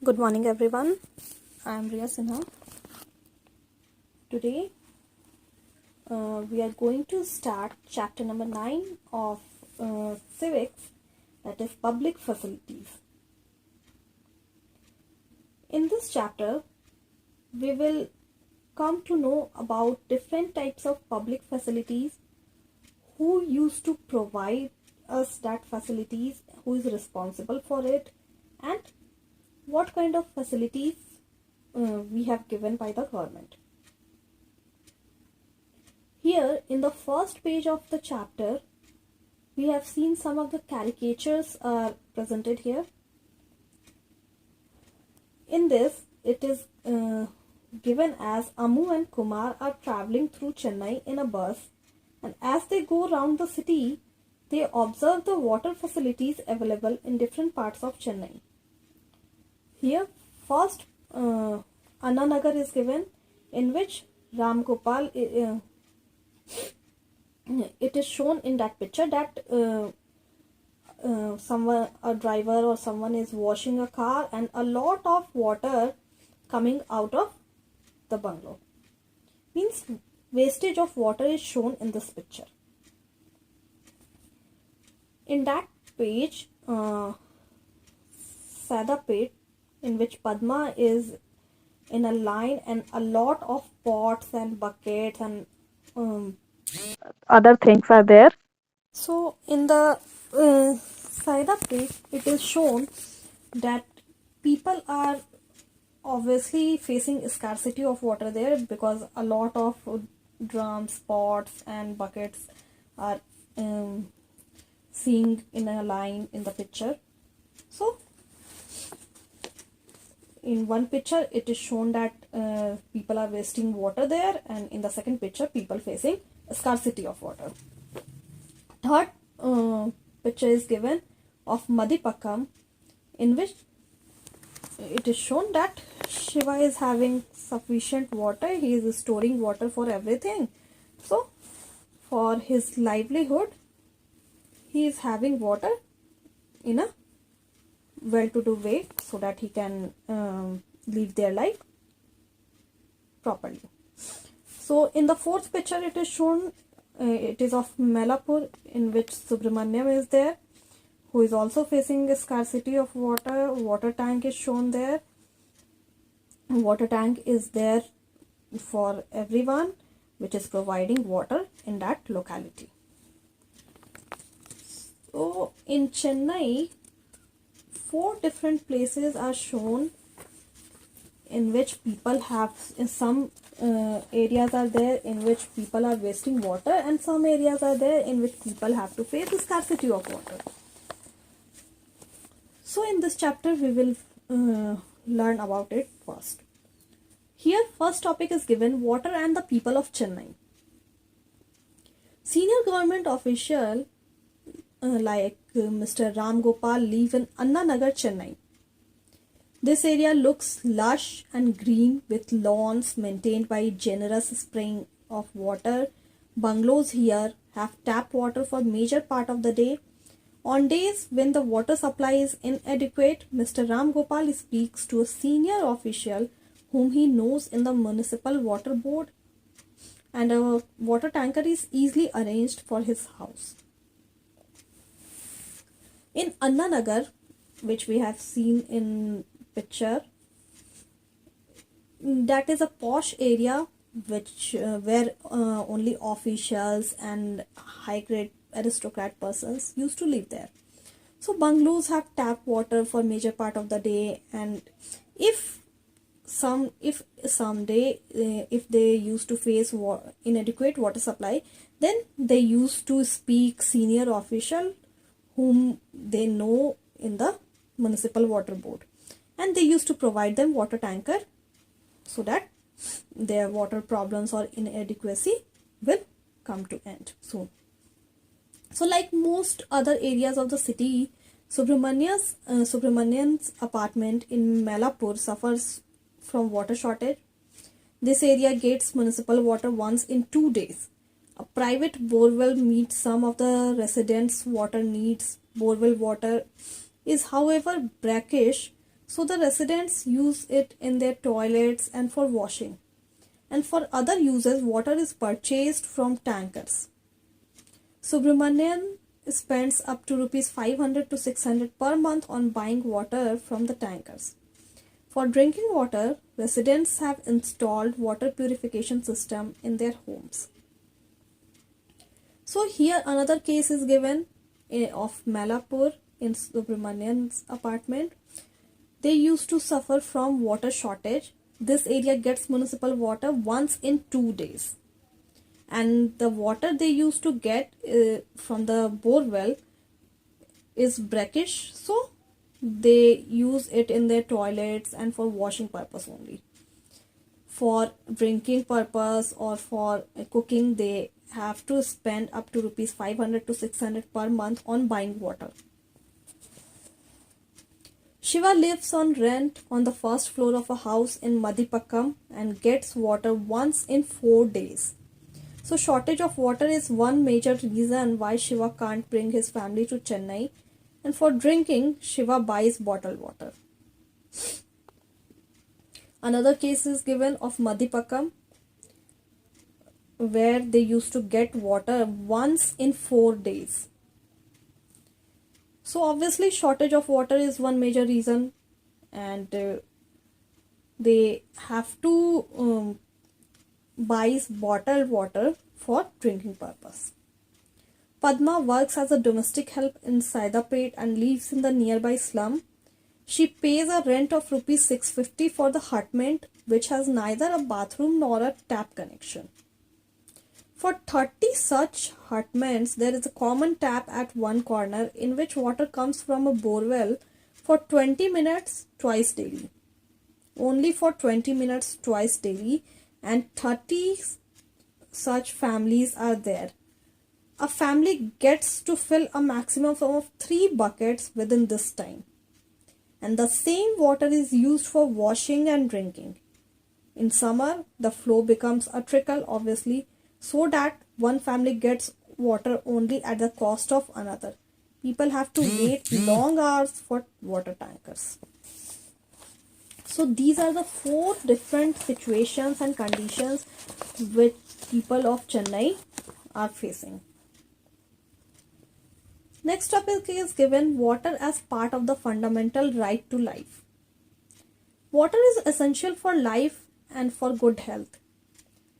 Good morning, everyone. I am Riya Sinha. Today, we are going to start chapter number 9 of Civics, that is public facilities. In this chapter, we will come to know about different types of public facilities, who used to provide us that facilities, who is responsible for it, and what kind of facilities we have given by the government. Here in the first page of the chapter, we have seen some of the caricatures are presented here. In this, it is given as Amu and Kumar are traveling through Chennai in a bus, and as they go around the city, they observe the water facilities available in different parts of Chennai. Here, first Anna Nagar is given, in which Ram Gopal, it is shown in that picture that someone, a driver or someone is washing a car and a lot of water coming out of the bungalow. Means wastage of water is shown in this picture. In that page, Sadapet, in which Padma is in a line and a lot of pots and buckets and other things are there. So in the Sadapet, it is shown that people are obviously facing scarcity of water there, because a lot of drums, pots and buckets are seen in a line in the picture. So in one picture it is shown that people are wasting water there, and in the second picture people facing scarcity of water. Third picture is given of Madipakam, in which it is shown that Shiva is having sufficient water. He is storing water for everything. So for his livelihood, he is having water in a well-to-do way, so that he can live their life properly. So in the fourth picture it is shown, it is of Melapur, in which Subramanyam is there, who is also facing a scarcity of water. Water tank is shown there. Water tank is there for everyone, which is providing water in that locality. So in Chennai, 4 different places are shown in which people have, in some areas are there in which people are wasting water, and some areas are there in which people have to face the scarcity of water. So in this chapter we will learn about it first. Here first topic is given, water and the people of Chennai. Senior government official like Mr. Ram Gopal live in Anna Nagar, Chennai. This area looks lush and green with lawns maintained by generous spring of water. Bungalows here have tap water for major part of the day. On days when the water supply is inadequate, Mr. Ram Gopal speaks to a senior official whom he knows in the municipal water board, and a water tanker is easily arranged for his house. In Anna Nagar, which we have seen in picture, that is a posh area which where only officials and high grade aristocrat persons used to live there. So bungalows have tap water for major part of the day, and if someday if they used to face inadequate water supply, then they used to speak senior official whom they know in the municipal water board, and they used to provide them water tanker so that their water problems or inadequacy will come to end soon. So like most other areas of the city, Subramanian's apartment in Melapur suffers from water shortage. This area gets municipal water once in 2 days. A private borewell meets some of the residents' water needs. Borewell water is, however, brackish So the residents use it in their toilets and for washing. And for other uses, water is purchased from tankers. Subramanian spends up to rupees 500 to 600 per month on buying water from the tankers. For drinking water, residents have installed water purification system in their homes. So here another case is given of Malapur in Subramanian's apartment. They used to suffer from water shortage. This area gets municipal water once in 2 days. And the water they used to get from the borewell is brackish, so they use it in their toilets and for washing purpose only. For drinking purpose or for cooking, they have to spend up to rupees 500 to 600 per month on buying water. Shiva lives on rent on the first floor of a house in Madhipakkam and gets water once in 4 days. So shortage of water is one major reason why Shiva can't bring his family to Chennai, and for drinking, Shiva buys bottled water. Another case is given of Madhipakkam, where they used to get water once in 4 days. So obviously shortage of water is one major reason, and they have to buys bottled water for drinking purpose. Padma works as a domestic help in Saidapet and lives in the nearby slum. She pays a rent of rupees 650 for the hutment, which has neither a bathroom nor a tap connection. For 30 such hutments, there is a common tap at one corner in which water comes from a borewell for 20 minutes twice daily. Only for 20 minutes twice daily, and 30 such families are there. A family gets to fill a maximum of 3 buckets within this time. And the same water is used for washing and drinking. In summer, the flow becomes a trickle, obviously, so that one family gets water only at the cost of another. People have to wait long hours for water tankers. So these are the 4 different situations and conditions which people of Chennai are facing. Next topic is given, water as part of the fundamental right to life. Water is essential for life and for good health.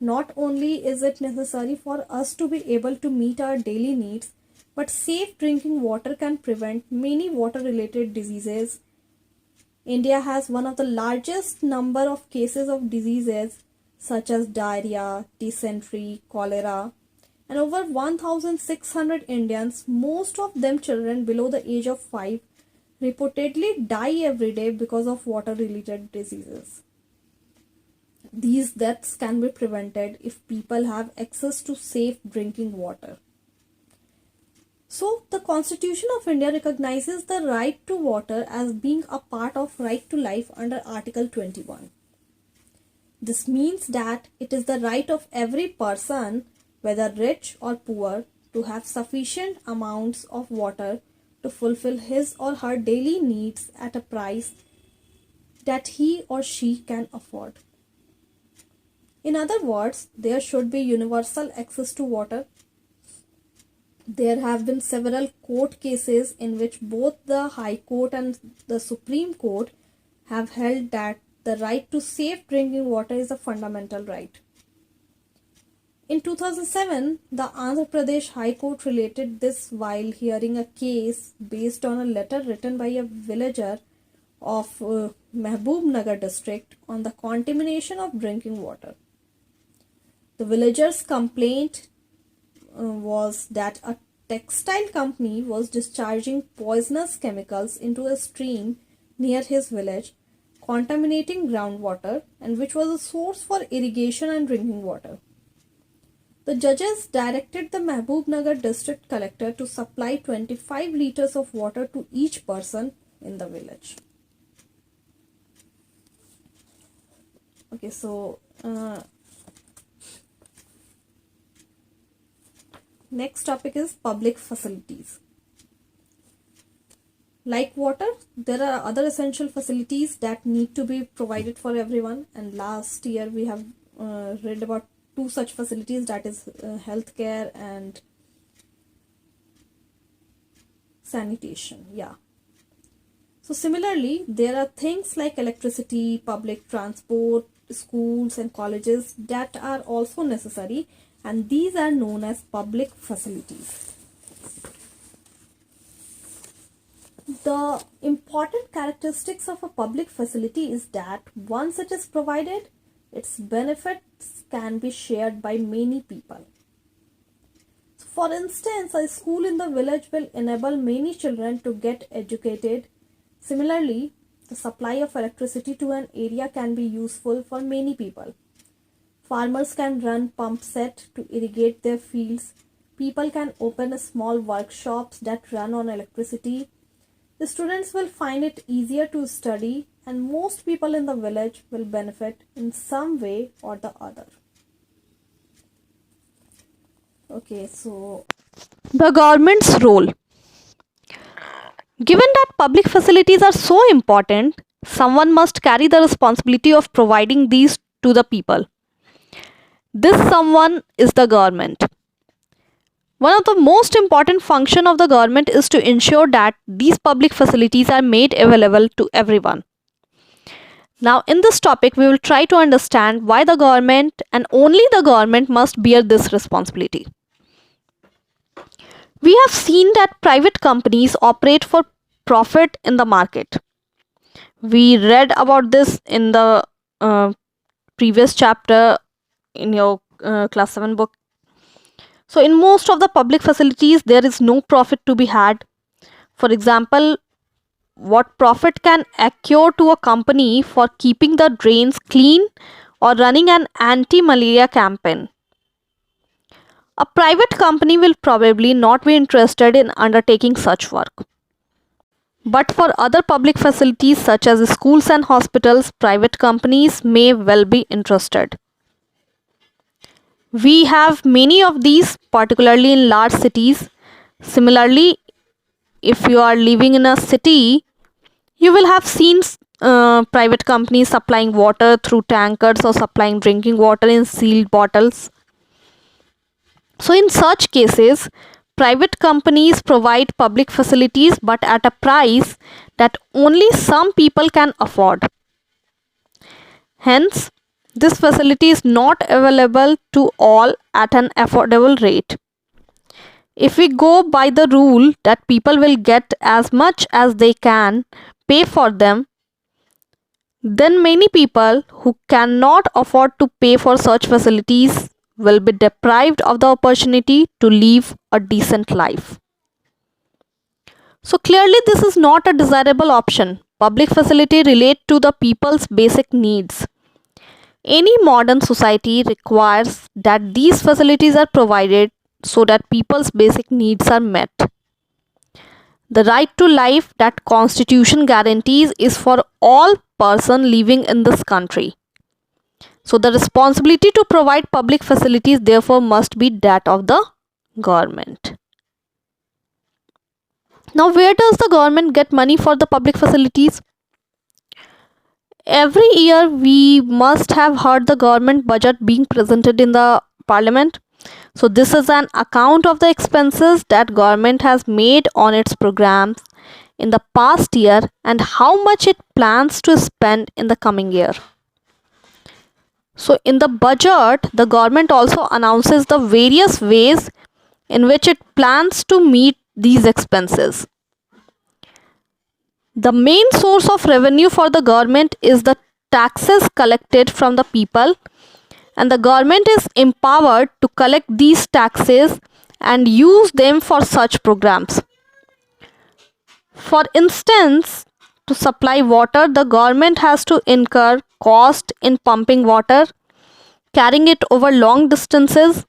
Not only is it necessary for us to be able to meet our daily needs, but safe drinking water can prevent many water-related diseases. India has one of the largest number of cases of diseases such as diarrhea, dysentery, cholera, and over 1,600 Indians, most of them children below the age of 5, reportedly die every day because of water-related diseases. These deaths can be prevented if people have access to safe drinking water. So, the Constitution of India recognizes the right to water as being a part of right to life under Article 21. This means that it is the right of every person, whether rich or poor, to have sufficient amounts of water to fulfill his or her daily needs at a price that he or she can afford. In other words, there should be universal access to water. There have been several court cases in which both the High Court and the Supreme Court have held that the right to safe drinking water is a fundamental right. In 2007, the Andhra Pradesh High Court related this while hearing a case based on a letter written by a villager of Mehboob Nagar district on the contamination of drinking water. The villager's complaint was that a textile company was discharging poisonous chemicals into a stream near his village, contaminating groundwater, and which was a source for irrigation and drinking water. The judges directed the Mehboob Nagar district collector to supply 25 liters of water to each person in the village. Okay, so next topic is public facilities. Like water, there are other essential facilities that need to be provided for everyone, and last year we have read about two such facilities, that is healthcare and sanitation. Yeah. So similarly, there are things like electricity, public transport, schools and colleges that are also necessary, and these are known as public facilities. The important characteristics of a public facility is that once it is provided, its benefits can be shared by many people. For instance, a school in the village will enable many children to get educated. Similarly, the supply of electricity to an area can be useful for many people. Farmers can run pump set to irrigate their fields. People can open small workshops that run on electricity. The students will find it easier to study, and most people in the village will benefit in some way or the other. Okay, so the government's role. Given that public facilities are so important, someone must carry the responsibility of providing these to the people. This someone is the government. One of the most important functions of the government is to ensure that these public facilities are made available to everyone. Now, in this topic, we will try to understand why the government and only the government must bear this responsibility. We have seen that private companies operate for profit in the market. We read about this in the previous chapter in your class 7 book. So in most of the public facilities, there is no profit to be had. For example, what profit can accrue to a company for keeping the drains clean or running an anti-malaria campaign? A private company will probably not be interested in undertaking such work. But for other public facilities such as schools and hospitals, private companies may well be interested. We have many of these, particularly in large cities. Similarly, if you are living in a city, you will have seen private companies supplying water through tankers or supplying drinking water in sealed bottles. So in such cases, private companies provide public facilities but at a price that only some people can afford. Hence, this facility is not available to all at an affordable rate. If we go by the rule that people will get as much as they can pay for them, then many people who cannot afford to pay for such facilities will be deprived of the opportunity to live a decent life. So clearly this is not a desirable option. Public facility relate to the people's basic needs. Any modern society requires that these facilities are provided so that people's basic needs are met. The right to life that Constitution guarantees is for all persons living in this country. So the responsibility to provide public facilities therefore must be that of the government. Now, where does the government get money for the public facilities? Every year we must have heard the government budget being presented in the parliament. So this is an account of the expenses that government has made on its programs in the past year and how much it plans to spend in the coming year. So in the budget, the government also announces the various ways in which it plans to meet these expenses. The main source of revenue for the government is the taxes collected from the people, and the government is empowered to collect these taxes and use them for such programs. For instance, to supply water, the government has to incur cost in pumping water, carrying it over long distances,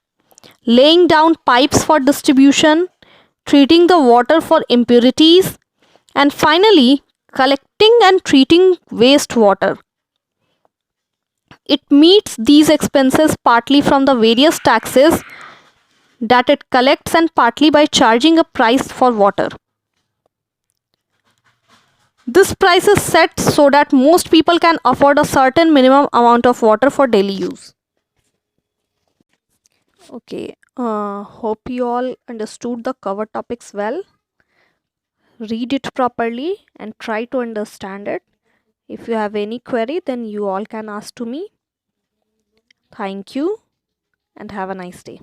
laying down pipes for distribution, treating the water for impurities, and finally collecting and treating wastewater. It meets these expenses partly from the various taxes that it collects and partly by charging a price for water. This price is set so that most people can afford a certain minimum amount of water for daily use. Okay, hope you all understood the cover topics well. Read it properly and try to understand it. If you have any query, then you all can ask to me. Thank you and have a nice day.